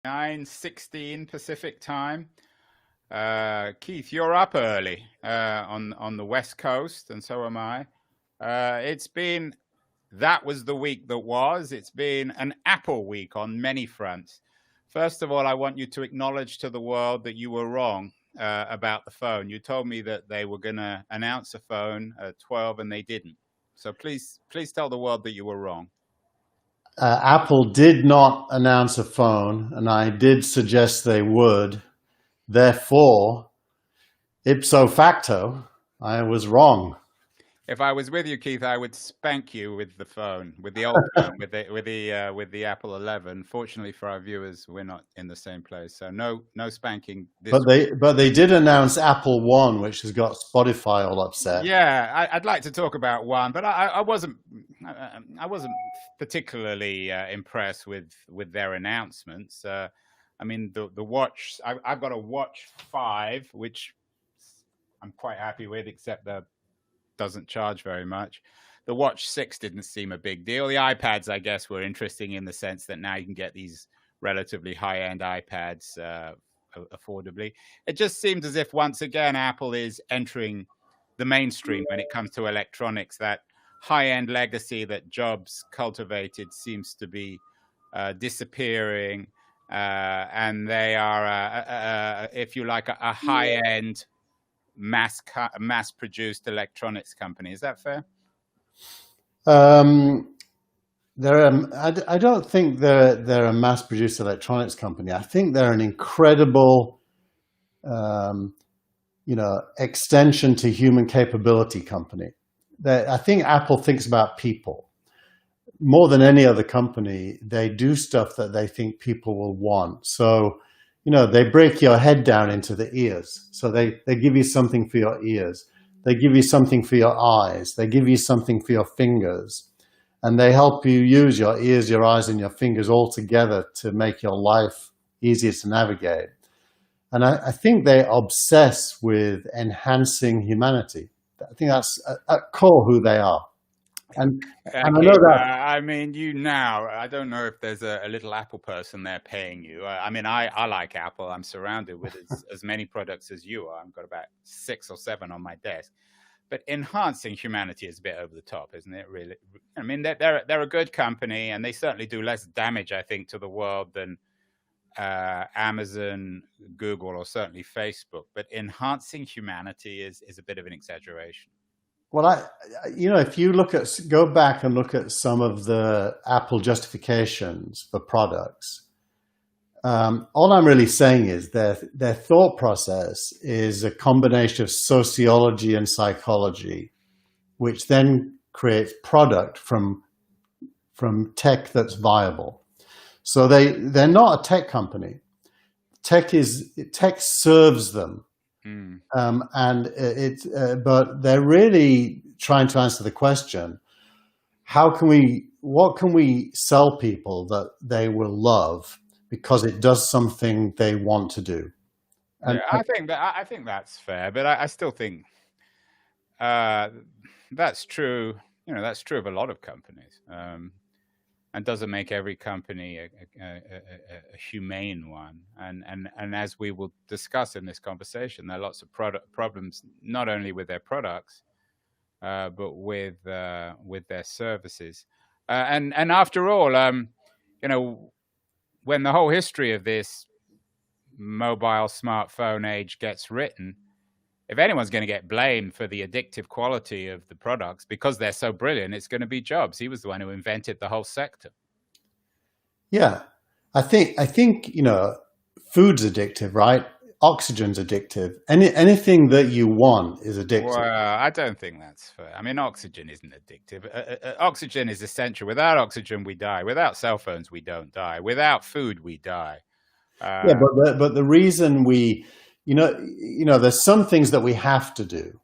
9:16 Pacific time. Keith, you're up early on the West Coast, and so am I. It's been that was the week that was. It's been an Apple week on many fronts. First of all, I want you to acknowledge to the world that you were wrong about the phone. You told me that they were going to announce a phone at 12, and they didn't. So please tell the world that you were wrong. Apple did not announce a phone, and I did suggest they would. Therefore, ipso facto, I was wrong. If I was with you, Keith, I would spank you with the phone, with the old phone, with the Apple 11. Fortunately for our viewers, we're not in the same place, so no spanking. But they did announce Apple One, which has got Spotify all upset. Yeah, I'd like to talk about One, but I wasn't particularly impressed with their announcements. I mean, the watch. I've got a Watch 5, which I'm quite happy with, except the doesn't charge very much. The Watch 6 didn't seem a big deal. The iPads, I guess, were interesting in the sense that now you can get these relatively high-end iPads affordably. It just seemed as if, once again, Apple is entering the mainstream when it comes to electronics. That high-end legacy that Jobs cultivated seems to be disappearing, and they are, if you like, a high-end mass-produced electronics company. Is that fair? I don't think they're a mass-produced electronics company. I think they're an incredible, extension to human capability company. I think Apple thinks about people more than any other company. They do stuff that they think people will want. So, they break your head down into the ears. So they give you something for your ears. They give you something for your eyes. They give you something for your fingers. And they help you use your ears, your eyes, and your fingers all together to make your life easier to navigate. And I think they obsess with enhancing humanity. I think that's at core who they are. And I know that. I mean, I don't know if there's a little Apple person there paying you. I mean, I like Apple. I'm surrounded with as many products as you are. I've got about 6 or 7 on my desk. But enhancing humanity is a bit over the top, isn't it? Really? I mean, they're a good company, and they certainly do less damage, I think, to the world than Amazon, Google, or certainly Facebook. But enhancing humanity is a bit of an exaggeration. Well, if you go back and look at some of the Apple justifications for products, all I'm really saying is their thought process is a combination of sociology and psychology, which then creates product from tech that's viable. So they're not a tech company. Tech serves them. But they're really trying to answer the question: what can we sell people that they will love because it does something they want to do? And I think that's fair, but I still think that's true. That's true of a lot of companies, and doesn't make every company a humane one. And as we will discuss in this conversation, there are lots of problems, not only with their products, but with their services. And after all, when the whole history of this mobile smartphone age gets written, if anyone's going to get blamed for the addictive quality of the products because they're so brilliant, it's going to be Jobs. He was the one who invented the whole sector. Yeah, I think food's addictive, right? Oxygen's addictive. Anything that you want is addictive. Well, I don't think that's fair. I mean, oxygen isn't addictive. Oxygen is essential. Without oxygen, we die. Without cell phones, we don't die. Without food, we die. Yeah, but the reason there's some things that we have to do,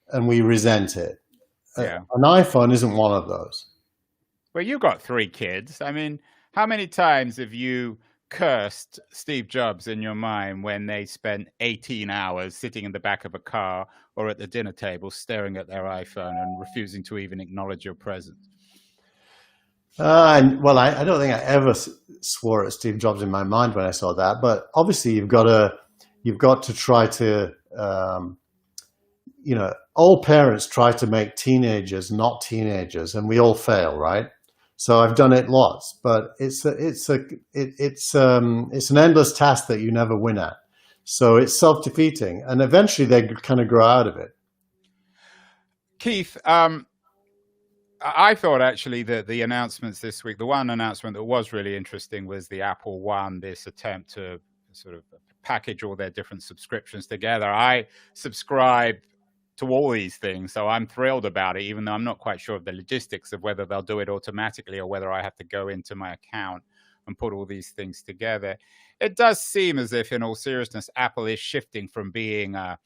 and we resent it. Yeah. An iPhone isn't one of those. Well, you got 3 kids. I mean, how many times have you cursed Steve Jobs in your mind when they spent 18 hours sitting in the back of a car or at the dinner table staring at their iPhone and refusing to even acknowledge your presence? Well, I don't think I ever swore at Steve Jobs in my mind when I saw that. But obviously, you've got to try to, all parents try to make teenagers not teenagers, and we all fail, right? So I've done it lots, but it's an endless task that you never win at. So it's self-defeating, and eventually they kind of grow out of it. Keith, I thought actually that the announcements this week, the one announcement that was really interesting was the Apple One, this attempt to sort of package all their different subscriptions together. I subscribe to all these things, so I'm thrilled about it, even though I'm not quite sure of the logistics of whether they'll do it automatically or whether I have to go into my account and put all these things together. It does seem as if, in all seriousness, Apple is shifting from being a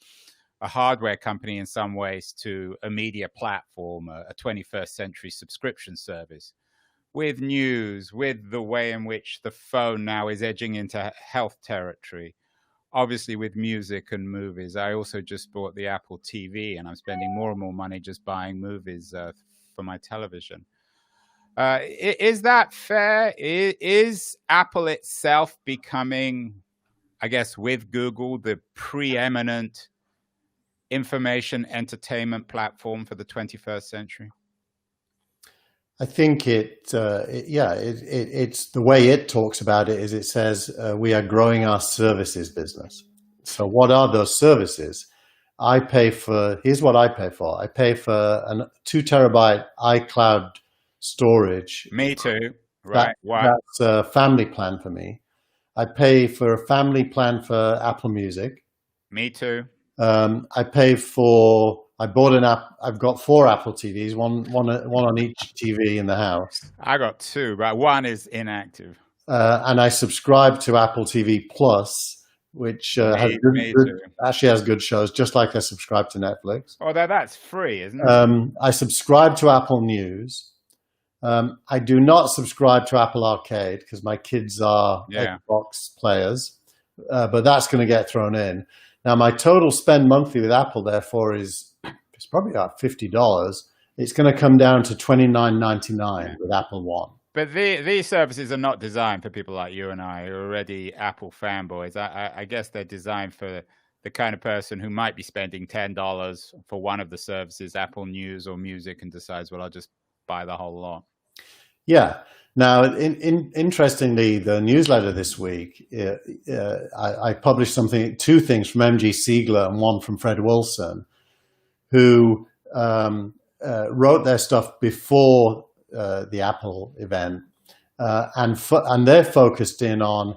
hardware company in some ways to a media platform, a 21st century subscription service with news, with the way in which the phone now is edging into health territory, obviously with music and movies. I also just bought the Apple TV, and I'm spending more and more money just buying movies for my television. Is that fair? Is Apple itself becoming, I guess, with Google, the preeminent information entertainment platform for the 21st century? I think it's the way it talks about it is it says we are growing our services business. So what are those services? Here's what I pay for. I pay for a 2 terabyte iCloud storage. Me too. Right. That's a family plan for me. I pay for a family plan for Apple Music. Me too. I bought an app. I've got 4 Apple TVs, one on each TV in the house. I got 2, but one is inactive. And I subscribe to Apple TV Plus, which actually has good shows, just like I subscribe to Netflix. Oh, that's free, isn't it? I subscribe to Apple News. I do not subscribe to Apple Arcade because my kids are Xbox players, but that's going to get thrown in. Now, my total spend monthly with Apple, therefore, it's probably about $50. It's going to come down to $29.99 with Apple One. But these services are not designed for people like you and I who are already Apple fanboys. I guess they're designed for the kind of person who might be spending $10 for one of the services, Apple News or Music, and decides, well, I'll just buy the whole lot. Yeah. Now, interestingly, the newsletter this week, I published 2 things from MG Siegler and one from Fred Wilson, who wrote their stuff before the Apple event, and they're focused in on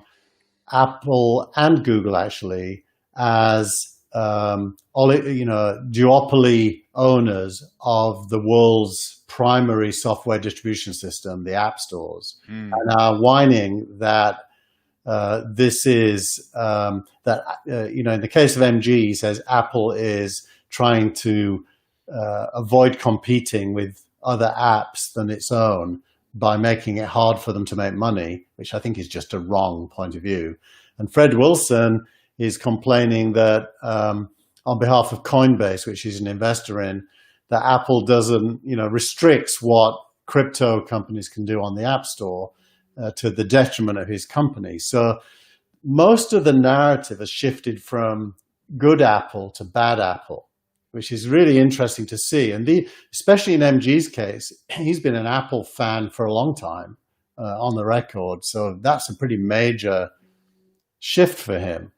Apple and Google actually as duopoly owners of the world's primary software distribution system, the app stores, and are whining that this is in the case of MG, he says Apple is trying to avoid competing with other apps than its own by making it hard for them to make money, which I think is just a wrong point of view. And Fred Wilson is complaining that on behalf of Coinbase, which he's an investor in, that Apple doesn't, restricts what crypto companies can do on the App Store to the detriment of his company. So most of the narrative has shifted from good Apple to bad Apple, which is really interesting to see. And especially in MG's case, he's been an Apple fan for a long time on the record. So that's a pretty major shift for him.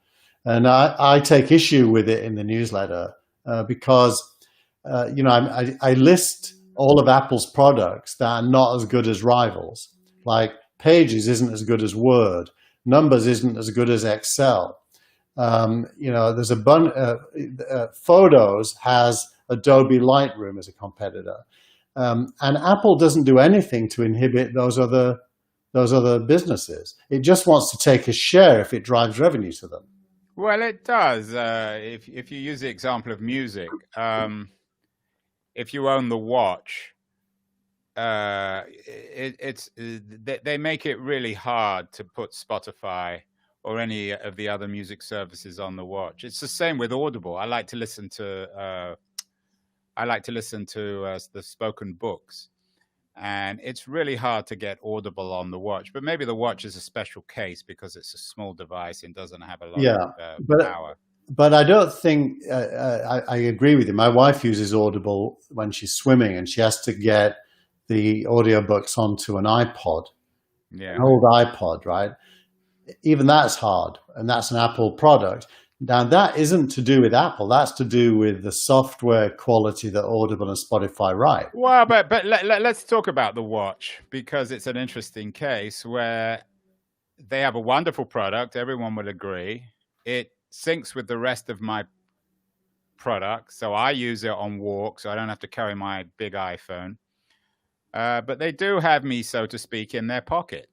And I take issue with it in the newsletter because, I list all of Apple's products that are not as good as rivals. Like Pages isn't as good as Word. Numbers isn't as good as Excel. There's Photos has Adobe Lightroom as a competitor. And Apple doesn't do anything to inhibit those other businesses. It just wants to take a share if it drives revenue to them. Well, it does. If you use the example of music, if you own the watch, they make it really hard to put Spotify or any of the other music services on the watch. It's the same with Audible. I like to listen to the spoken books, and it's really hard to get Audible on the watch. But maybe the watch is a special case because it's a small device and doesn't have a lot of Yeah, but power. but I don't think I agree with you. My wife uses Audible when she's swimming, and she has to get the audiobooks onto an iPod, Yeah. an old iPod, right? Even that's hard, and that's an Apple product. Now, that isn't to do with Apple. That's to do with the software quality that Audible and Spotify write. Well, but let's talk about the watch, because it's an interesting case where they have a wonderful product. Everyone would agree. It syncs with the rest of my products, so I use it on walks, so I don't have to carry my big iPhone. But they do have me, so to speak, in their pocket.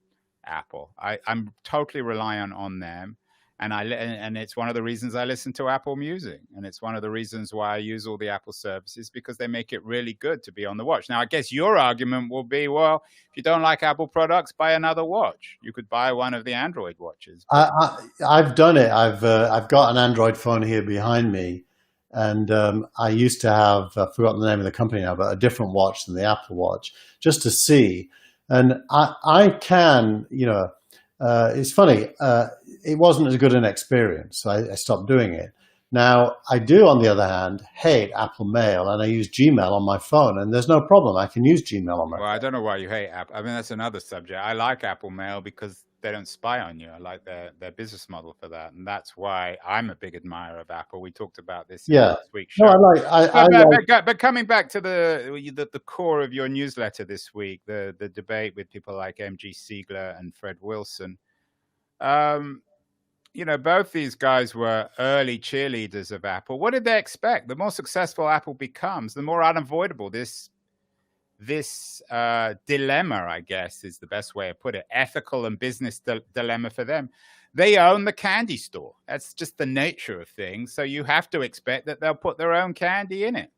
Apple. I'm totally reliant on them, and it's one of the reasons I listen to Apple Music, and it's one of the reasons why I use all the Apple services, because they make it really good to be on the watch. Now, I guess your argument will be, well, if you don't like Apple products, buy another watch. You could buy one of the Android watches. I've done it. I've got an Android phone here behind me, and I used to have I've forgotten the name of the company now, but a different watch than the Apple Watch, just to see. And I can, it's funny. It wasn't as good an experience, so I stopped doing it. Now, I do, on the other hand, hate Apple Mail, and I use Gmail on my phone, and there's no problem. I can use Gmail on my Well, phone. I don't know why you hate Apple. I mean, that's another subject. I like Apple Mail because they don't spy on you. I like their business model for that, and that's why I'm a big admirer of Apple. We talked about this in Yeah. this week's No, show. I like. But coming back to the core of your newsletter this week, the debate with people like MG Siegler and Fred Wilson. Both these guys were early cheerleaders of Apple. What did they expect? The more successful Apple becomes, the more unavoidable this dilemma, I guess, is the best way to put it, ethical and business dilemma for them. They own the candy store. That's just the nature of things. So you have to expect that they'll put their own candy in it.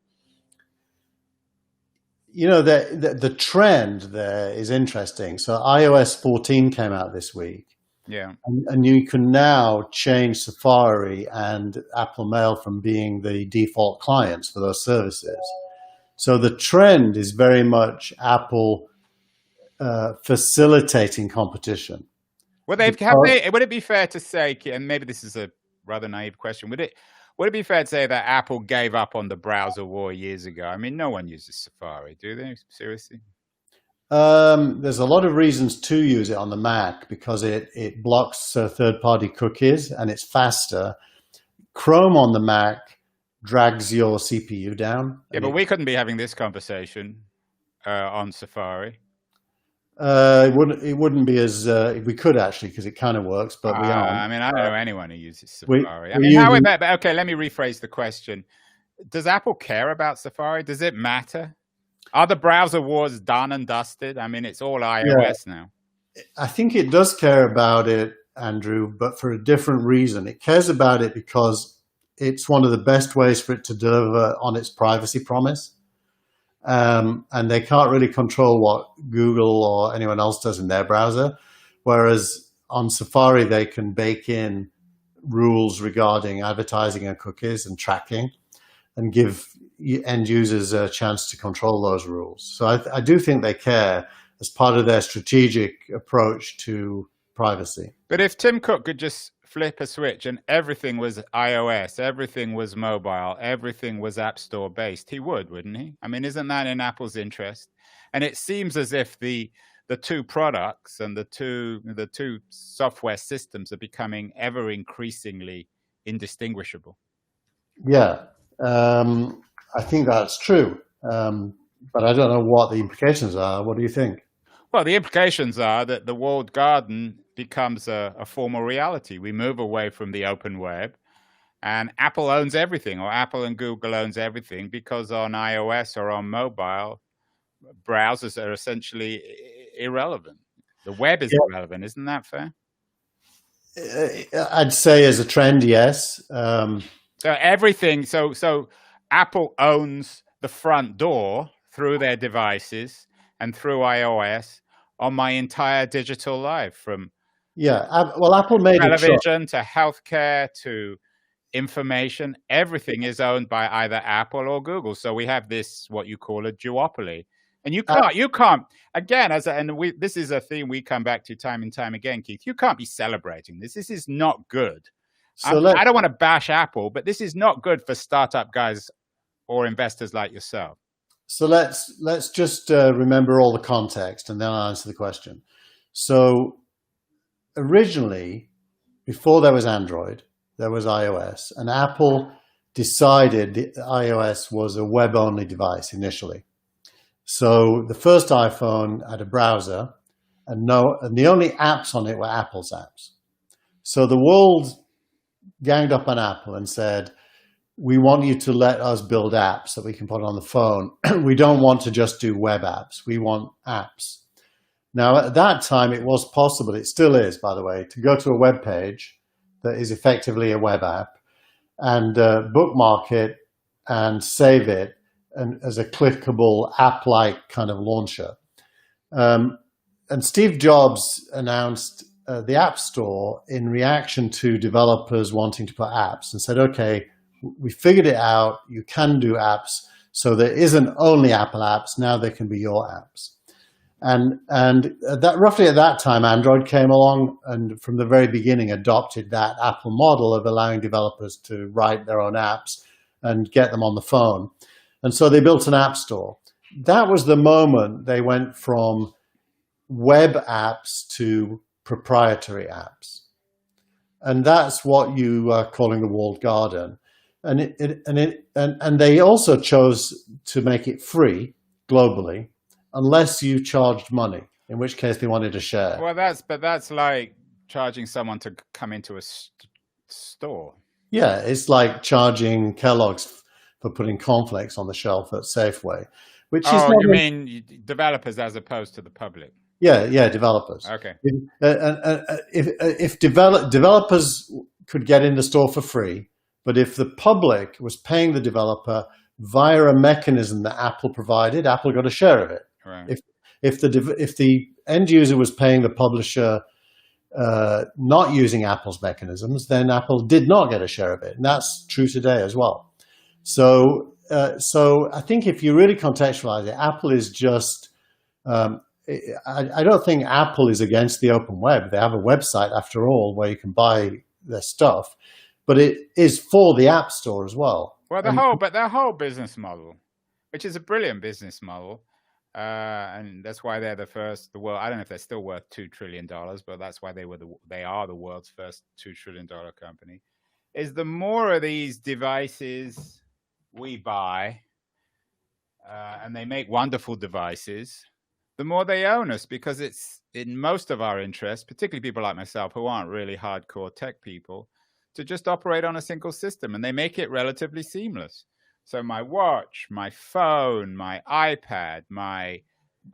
The trend there is interesting. So iOS 14 came out this week. Yeah. And you can now change Safari and Apple Mail from being the default clients for those services. So the trend is very much Apple facilitating competition. Well, would it be fair to say, and maybe this is a rather naive question, would it be fair to say that Apple gave up on the browser war years ago? I mean, no one uses Safari, do they? Seriously? There's a lot of reasons to use it on the Mac, because it blocks third-party cookies and it's faster. Chrome on the Mac drags your CPU down. Yeah, but we couldn't be having this conversation on Safari. It wouldn't be as we could actually, because it kind of works, but we aren't. I mean, I don't know anyone who uses Safari. Okay, let me rephrase the question. Does Apple care about Safari? Does it matter? Are the browser wars done and dusted? I mean, it's all iOS now. I think it does care about it, Andrew, but for a different reason. It cares about it because it's one of the best ways for it to deliver on its privacy promise. And they can't really control what Google or anyone else does in their browser. Whereas on Safari, they can bake in rules regarding advertising and cookies and tracking, and give end users a chance to control those rules. So I do think they care as part of their strategic approach to privacy. But if Tim Cook could just flip a switch and everything was iOS, everything was mobile, everything was App Store based, he would, wouldn't he? I mean, isn't that in Apple's interest? And it seems as if the two products and the two software systems are becoming ever increasingly indistinguishable. Yeah. I think that's true, but I don't know what the implications are. What do you think? Well, the implications are that the walled garden becomes a formal reality. We move away from the open web, and Apple owns everything, or Apple and Google owns everything, because on iOS or on mobile, browsers are essentially irrelevant. The web is irrelevant. Isn't that fair? I'd say as a trend, yes. So everything. So Apple owns the front door through their devices and through iOS on my entire digital life, from Apple made television to healthcare to information. Everything is owned by either Apple or Google. So we have this, what you call a duopoly. And you can't again this is a theme we come back to time and time again, Keith. You can't be celebrating this. This is not good. So I don't want to bash Apple, but this is not good for startup guys or investors like yourself. So let's just remember all the context, and then I'll answer the question. So originally, before there was Android, there was iOS, and Apple decided that iOS was a web-only device initially. So the first iPhone had a browser, and the only apps on it were Apple's apps. So the world ganged up on Apple and said, we want you to let us build apps that we can put on the phone. We don't want to just do web apps. We want apps. Now, at that time, it was possible, it still is, by the way, to go to a web page that is effectively a web app and bookmark it and save it as a clickable app-like kind of launcher. And Steve Jobs announced the App Store in reaction to developers wanting to put apps and said, okay, we figured it out. You can do apps. So there isn't only Apple apps. Now there can be your apps. And that roughly at that time, Android came along and from the very beginning adopted that Apple model of allowing developers to write their own apps and get them on the phone. And so they built an app store. That was the moment they went from web apps to proprietary apps. And that's what you are calling the walled garden. And they also chose to make it free globally, unless you charged money, in which case they wanted a share. Well, that's like charging someone to come into a store. Yeah, it's like charging Kellogg's for putting cornflakes on the shelf at Safeway, which is you mean developers as opposed to the public? Yeah, developers. Okay. If developers could get in the store for free, but if the public was paying the developer via a mechanism that Apple provided, Apple got a share of it. Right. If the end user was paying the publisher not using Apple's mechanisms, then Apple did not get a share of it, and that's true today as well. So I think if you really contextualize it, Apple is just. I don't think Apple is against the open web. They have a website, after all, where you can buy their stuff, but it is for the App Store as well. Well, their whole business model, which is a brilliant business model, and that's why they're the world. I don't know if they're still worth $2 trillion, but that's why they are the world's first $2 trillion company. Is the more of these devices we buy, and they make wonderful devices, the more they own us, because it's in most of our interests, particularly people like myself who aren't really hardcore tech people, to just operate on a single system, and they make it relatively seamless. So my watch, my phone, my iPad, my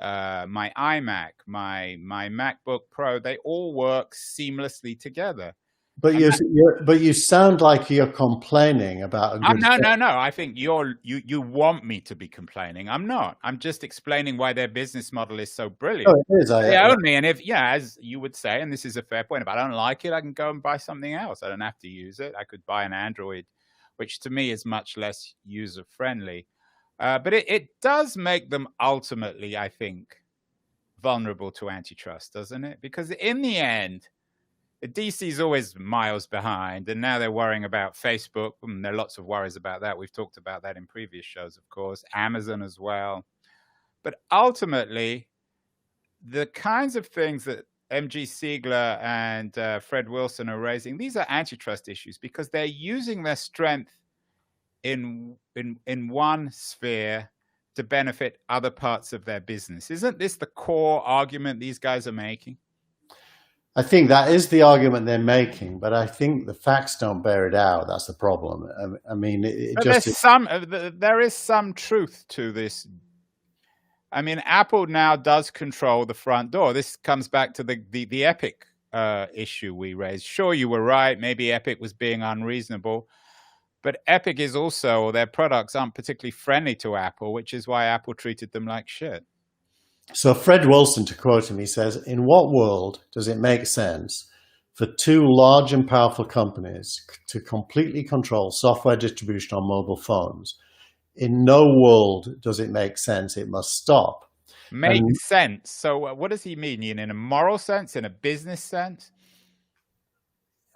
iMac, my MacBook Pro, they all work seamlessly together. But you sound like you're complaining about a good no. I think you want me to be complaining. I'm not. I'm just explaining why their business model is so brilliant. Oh, it is. They own me, and as you would say, and this is a fair point, if I don't like it, I can go and buy something else. I don't have to use it. I could buy an Android, which to me is much less user friendly. But it does make them ultimately, I think, vulnerable to antitrust, doesn't it? Because in the end, DC is always miles behind, and now they're worrying about Facebook. And there are lots of worries about that. We've talked about that in previous shows, of course, Amazon as well. But ultimately, the kinds of things that MG Siegler and Fred Wilson are raising, these are antitrust issues because they're using their strength in one sphere to benefit other parts of their business. Isn't this the core argument these guys are making? I think that is the argument they're making, but I think the facts don't bear it out. that's the problem. I mean, there is some truth to this. I mean, Apple now does control the front door. This comes back to the Epic issue we raised. Sure, you were right. Maybe Epic was being unreasonable, but Epic is also, or their products aren't particularly friendly to Apple, which is why Apple treated them like shit. So Fred Wilson, to quote him, he says, in what world does it make sense for two large and powerful companies to completely control software distribution on mobile phones? In no world does it make sense. It must stop. Makes sense. So what does he mean? In a moral sense, in a business sense?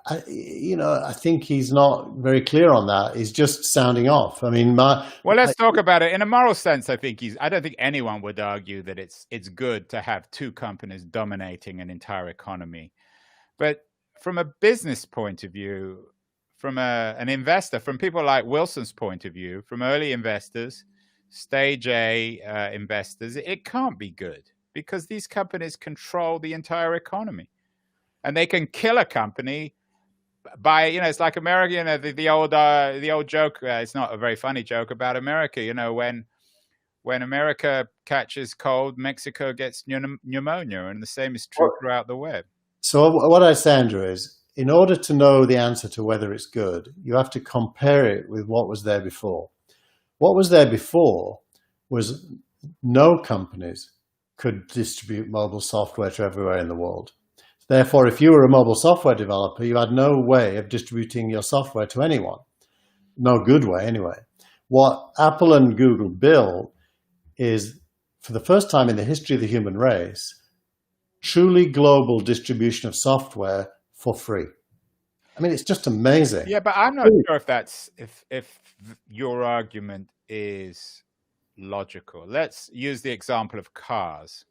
I think he's not very clear on that. He's just sounding off. I mean, well, let's talk about it in a moral sense. I don't think anyone would argue that it's good to have two companies dominating an entire economy. But from a business point of view, from an investor, from people like Wilson's point of view, from early investors, stage A investors, it can't be good because these companies control the entire economy, and they can kill a company by, it's like America, the old joke. It's not a very funny joke about America. When America catches cold, Mexico gets pneumonia, and the same is true throughout the web. So what I say, Andrew, is in order to know the answer to whether it's good, you have to compare it with what was there before. What was there before was no companies could distribute mobile software to everywhere in the world. Therefore, if you were a mobile software developer, you had no way of distributing your software to anyone. No good way, anyway. What Apple and Google built is, for the first time in the history of the human race, truly global distribution of software for free. I mean, it's just amazing. Yeah, but I'm not sure if that's if your argument is logical. Let's use the example of cars.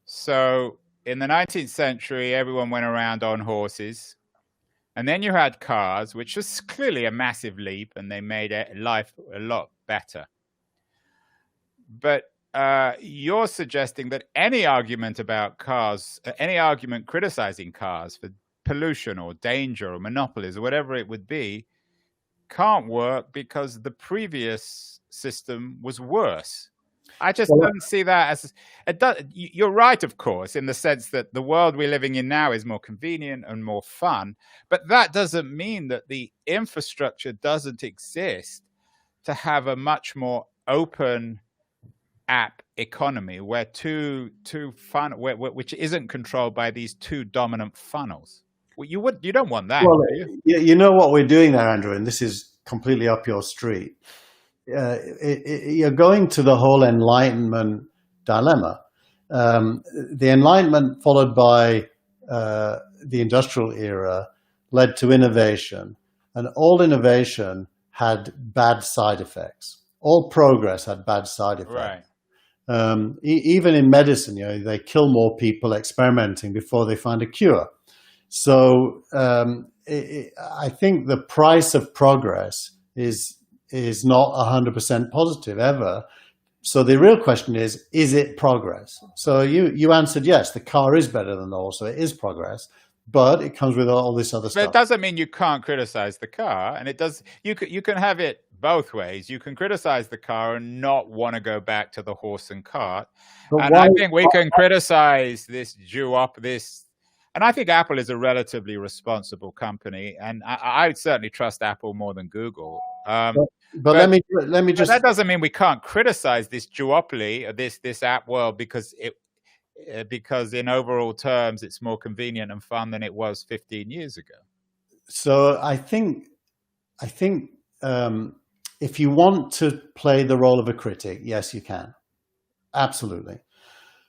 So in the 19th century, everyone went around on horses. And then you had cars, which was clearly a massive leap, and they made life a lot better. But you're suggesting that any argument about cars, any argument criticizing cars for pollution or danger or monopolies or whatever it would be, can't work because the previous system was worse. I just don't see that as it does. You're right, of course, in the sense that the world we're living in now is more convenient and more fun. But that doesn't mean that the infrastructure doesn't exist to have a much more open app economy where which isn't controlled by these two dominant funnels. Well, you don't want that. Well, do you? you know what we're doing there, Andrew, and this is completely up your street. You're going to the whole Enlightenment dilemma. The Enlightenment, followed by the Industrial era, led to innovation, and all innovation had bad side effects. All progress had bad side effects. Right. Even in medicine, they kill more people experimenting before they find a cure. So I think the price of progress is not 100% positive ever. So the real question is it progress? So you answered yes, the car is better than the horse, so it is progress, but it comes with all this other stuff. But it doesn't mean you can't criticize the car, and it does. You can have it both ways. You can criticize the car and not want to go back to the horse and cart. And I think we can criticize this and I think Apple is a relatively responsible company, and I would certainly trust Apple more than Google. But let me just. That doesn't mean we can't criticize this duopoly, this app world, because in overall terms it's more convenient and fun than it was 15 years ago. So I think if you want to play the role of a critic, yes, you can, absolutely.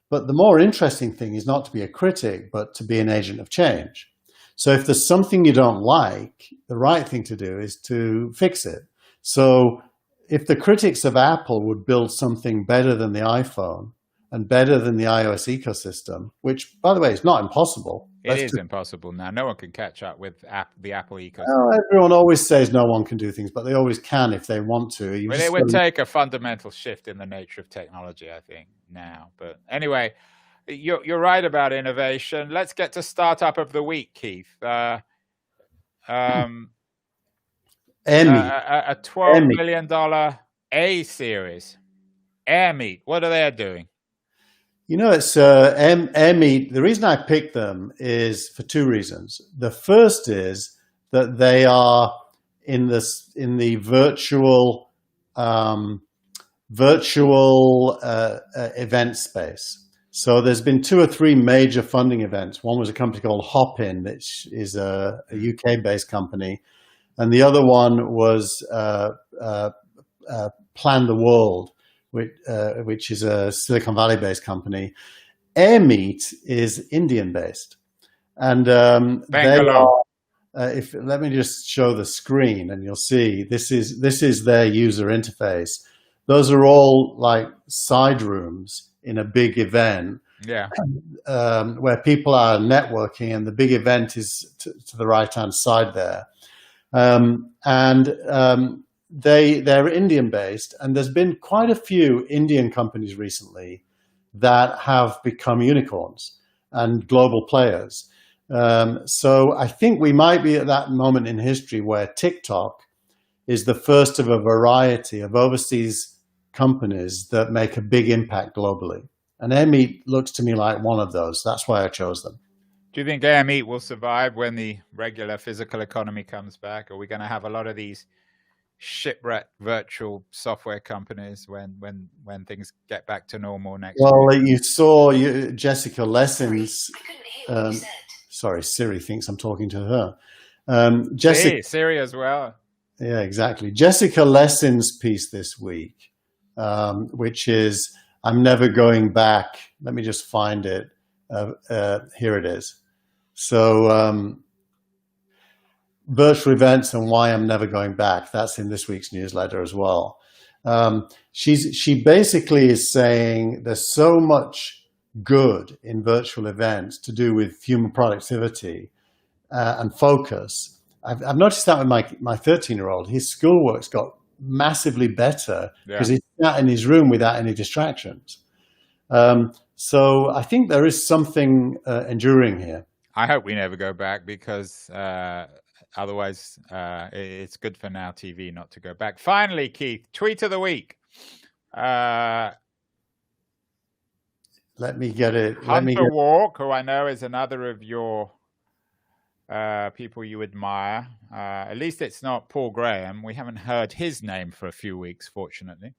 But the more interesting thing is not to be a critic, but to be an agent of change. So if there's something you don't like, the right thing to do is to fix it. So if the critics of Apple would build something better than the iPhone and better than the iOS ecosystem, which, by the way, is not impossible. It is impossible now. No one can catch up with the Apple ecosystem. Well, everyone always says no one can do things, but they always can if they want to. It would take a fundamental shift in the nature of technology, I think, now. But anyway, you're right about innovation. Let's get to startup of the week, Keith. A $12 million A series. AirMeet. What are they doing? It's AirMeet. The reason I picked them is for two reasons. The first is that they are in the virtual event space. So there's been 2 or 3 major funding events. One was a company called Hopin, which is a UK-based company, and the other one was Plan the World, which is a Silicon Valley-based company. AirMeet is Indian-based, and they Bangalore. are. If let me just show the screen, and you'll see this is their user interface. Those are all like side rooms in a big event, Yeah. where people are networking, and the big event is to the right hand side there. They're Indian based, and there's been quite a few Indian companies recently that have become unicorns and global players. So I think we might be at that moment in history where TikTok is the first of a variety of overseas companies that make a big impact globally. And AirMeet looks to me like one of those. That's why I chose them. Do you think AirMeet will survive when the regular physical economy comes back? Are we going to have a lot of these shipwrecked virtual software companies when things get back to normal next year? Well, you saw Jessica Lessons. Sorry, Siri thinks I'm talking to her. Jessica, Siri as well. Yeah, exactly. Jessica Lessons' piece this week, which is "I'm Never Going Back." Let me just find it. Here it is. So, virtual events and why I'm never going back. That's in this week's newsletter as well. She basically is saying there's so much good in virtual events to do with human productivity and focus. I've noticed that with my 13-year-old. His schoolwork's got massively better because he's sat in his room without any distractions. So I think there is something enduring here. I hope we never go back, because otherwise it's good for Now TV not to go back. Finally, Keith, tweet of the week. Let me get it. Hunter Walk, who I know is another of your people you admire. At least it's not Paul Graham. We haven't heard his name for a few weeks, fortunately.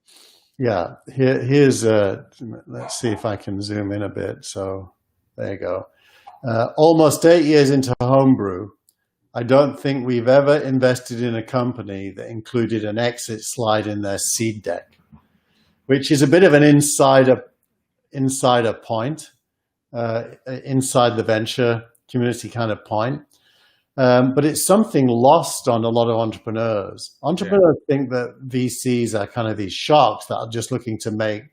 Yeah, here's let's see if I can zoom in a bit. So there you go. Almost 8 years into Homebrew, I don't think we've ever invested in a company that included an exit slide in their seed deck, which is a bit of an insider point, inside the venture community kind of point. But it's something lost on a lot of entrepreneurs. Entrepreneurs think that VCs are kind of these sharks that are just looking to make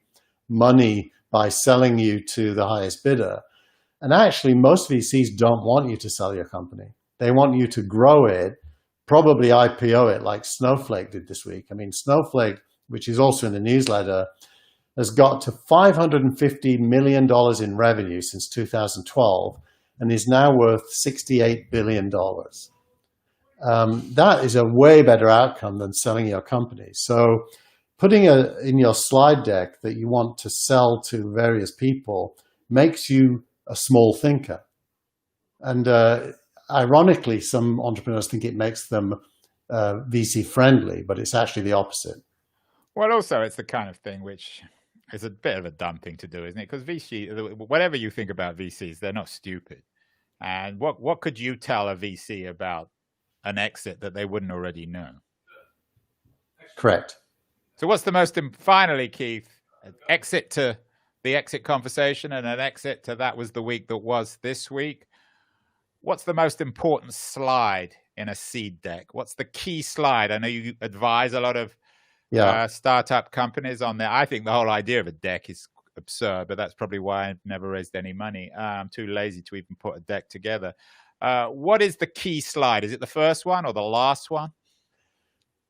money by selling you to the highest bidder. And actually, most VCs don't want you to sell your company. They want you to grow it, probably IPO it like Snowflake did this week. I mean, Snowflake, which is also in the newsletter, has got to $550 million in revenue since 2012 and is now worth $68 billion. That is a way better outcome than selling your company. So putting in your slide deck that you want to sell to various people makes you a small thinker. And ironically, some entrepreneurs think it makes them VC friendly, but it's actually the opposite. Well, also, it's the kind of thing which is a bit of a dumb thing to do, isn't it? Because whatever you think about VCs, they're not stupid. And what could you tell a VC about an exit that they wouldn't already know? Correct. So what's the most, finally, Keith, exit to the exit conversation and an exit to that was the week that was this week. What's the most important slide in a seed deck? What's the key slide? I know you advise a lot of startup companies on there. I think the whole idea of a deck is absurd, but that's probably why I've never raised any money. I'm too lazy to even put a deck together. What is the key slide? Is it the first one or the last one?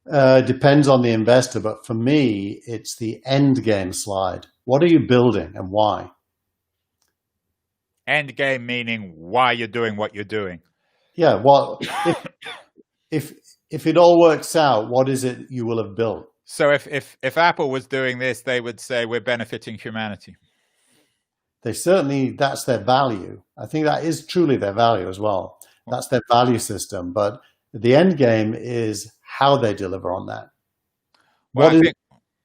Depends on the investor, but for me, it's the end game slide. What are you building and why? End game meaning why you're doing what you're doing. Yeah. Well, if it all works out, what is it you will have built? So if Apple was doing this, they would say we're benefiting humanity. They certainly, that's their value. I think that is truly their value as well. That's their value system. But the end game is how they deliver on that. Well,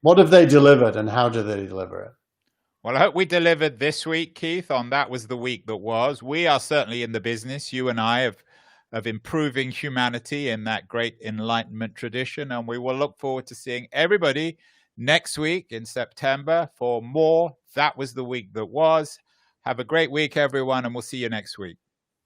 what have they delivered and how do they deliver it? Well, I hope we delivered this week, Keith, on that was the week that was. We are certainly in the business, you and I, of improving humanity in that great Enlightenment tradition. And we will look forward to seeing everybody next week in September for more. That was the week that was. Have a great week, everyone, and we'll see you next week.